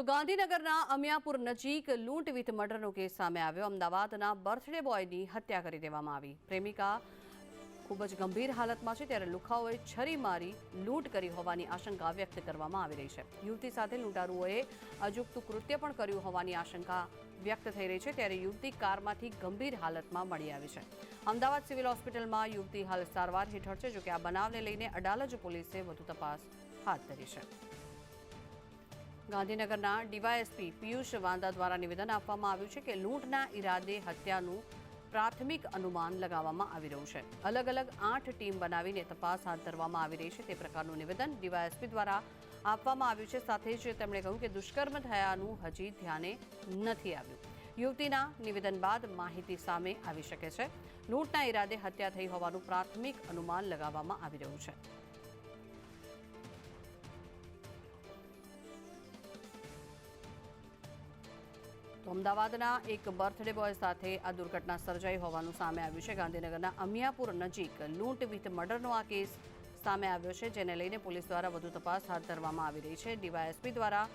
તો ગાંધીનગરના અમિયાપુર નજીક લૂંટ વિથ મર્ડરનો કેસ સામે આવ્યો। અમદાવાદના બર્થડે બોયની હત્યા કરી દેવામાં આવી। પ્રેમિકા ખૂબ જ ગંભીર હાલતમાં છે, ત્યારે લુખાઓએ છરી મારી લૂંટ કરી હોવાની આશંકા વ્યક્ત કરવામાં આવી રહી છે। યુવતી સાથે લૂંટારુઓએ અજુગતું કૃત્ય પણ કર્યું હોવાની આશંકા વ્યક્ત થઈ રહી છે, ત્યારે યુવતી કારમાંથી ગંભીર હાલતમાં મળી આવી છે। અમદાવાદ સિવિલ હોસ્પિટલમાં યુવતી હાલ સારવાર હેઠળ છે। જોકે આ બનાવને લઈને અડાલજ પોલીસે વધુ તપાસ હાથ ધરી છે। ગાંધીનગરના ડીવાયએસપી પિયુષ વાંદા દ્વારા નિવેદન આપવામાં આવ્યું છે કે લૂંટના ઈરાદે હત્યાનું પ્રાથમિક અનુમાન લગાવવામાં આવી રહ્યું છે। અલગ અલગ 8 ટીમ બનાવીને તપાસ હાથ ધરવામાં આવી રહી છે, તે પ્રકારનું નિવેદન ડીવાયએસપી દ્વારા આપવામાં આવ્યું છે। સાથે જ તેમણે કહ્યું કે દુષ્કર્મ થયાનું હજી ધ્યાને નથી આવ્યું। યુવતીના નિવેદન બાદ માહિતી સામે આવી શકે છે। લૂંટના ઈરાદે હત્યા થઈ હોવાનું પ્રાથમિક અનુમાન લગાવવામાં આવી રહ્યું છે। તો અમદાવાદના એક બર્થડે બોય સાથે આ દુર્ઘટના સર્જાઈ હોવાનું સામે આવ્યું છે। ગાંધીનગરના અમિયાપુર નજીક લૂંટ વિથ મર્ડરનો આ કેસ સામે આવ્યો છે, જેને લઈને પોલીસ દ્વારા વધુ તપાસ હાથ ધરવામાં આવી રહી છે। ડીવાયએસપી દ્વારા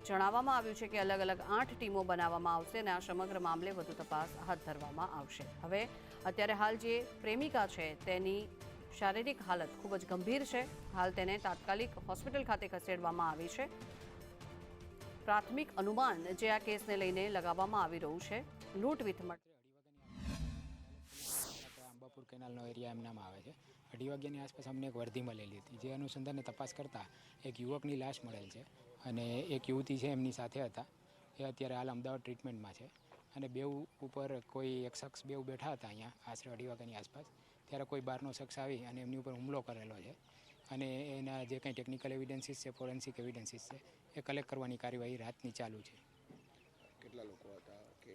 જણાવવામાં આવ્યું છે કે અલગ અલગ 8 ટીમો બનાવવામાં આવશે અને આ સમગ્ર મામલે વધુ તપાસ હાથ ધરવામાં આવશે। હવે અત્યારે હાલ જે પ્રેમિકા છે તેની શારીરિક હાલત ખૂબ જ ગંભીર છે। હાલ તેને તાત્કાલિક હોસ્પિટલ ખાતે ખસેડવામાં આવી છે। પ્રાથમિક અનુમાન જે આ કેસને લઈને લગાવવામાં આવી રહ્યું છે, લૂંટ વિથ મર્ડર। અંબાપુર કેનાલનો એરિયા એમ નામ આવે છે। 2:30 વાગ્યાની આસપાસ અમને એક વર્દી મળેલી હતી, જે અનુસંધાને તપાસ કરતાં એક યુવકની લાશ મળેલ છે અને એક યુવતી છે એમની સાથે હતા। એ અત્યારે હાલ અમદાવાદ ટ્રીટમેન્ટમાં છે અને બેઉ ઉપર કોઈ એક શખ્સ બેઉ બેઠા હતા અહીંયા આશરે 2:30 વાગ્યાની આસપાસ, ત્યારે કોઈ બહારનો શખ્સ આવી અને એમની ઉપર હુમલો કરેલો છે અને એના જે કંઈ ટેકનિકલ એવિડન્સીસ છે, ફોરેન્સિક એવિડન્સીસ છે, એ કલેક્ટ કરવાની કાર્યવાહી રાતની ચાલુ છે। કેટલા લોકો હતા કે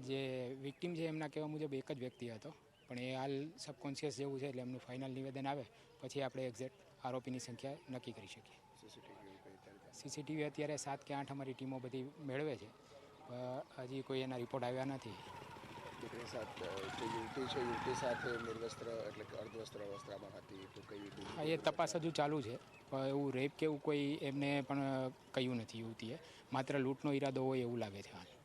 જે વિક્ટિમ છે એમના કહેવા મુજબ એક જ વ્યક્તિ હતો, પણ એ હાલ સબકોન્શિયસ જેવું છે, એટલે એમનું ફાઇનલ નિવેદન આવે પછી આપણે એક્ઝેક્ટ આરોપીની સંખ્યા નક્કી કરી શકીએ। સીસીટીવી અત્યારે 7 કે 8 અમારી ટીમો બધી મેળવે છે, હજી કોઈ એના રિપોર્ટ આવ્યા નથી। દીકરી સાથે યુવતી સાથે નિર્વસ્ત્ર એટલે કે અર્ધવસ્ત્ર અવસ્થામાં હતી તો કઈ એ તપાસ હજુ ચાલુ છે, પણ એવું રેપ કે એવું કોઈ એમને પણ કહ્યું નથી યુવતીએ, માત્ર લૂંટનો ઈરાદો હોય એવું લાગે છે।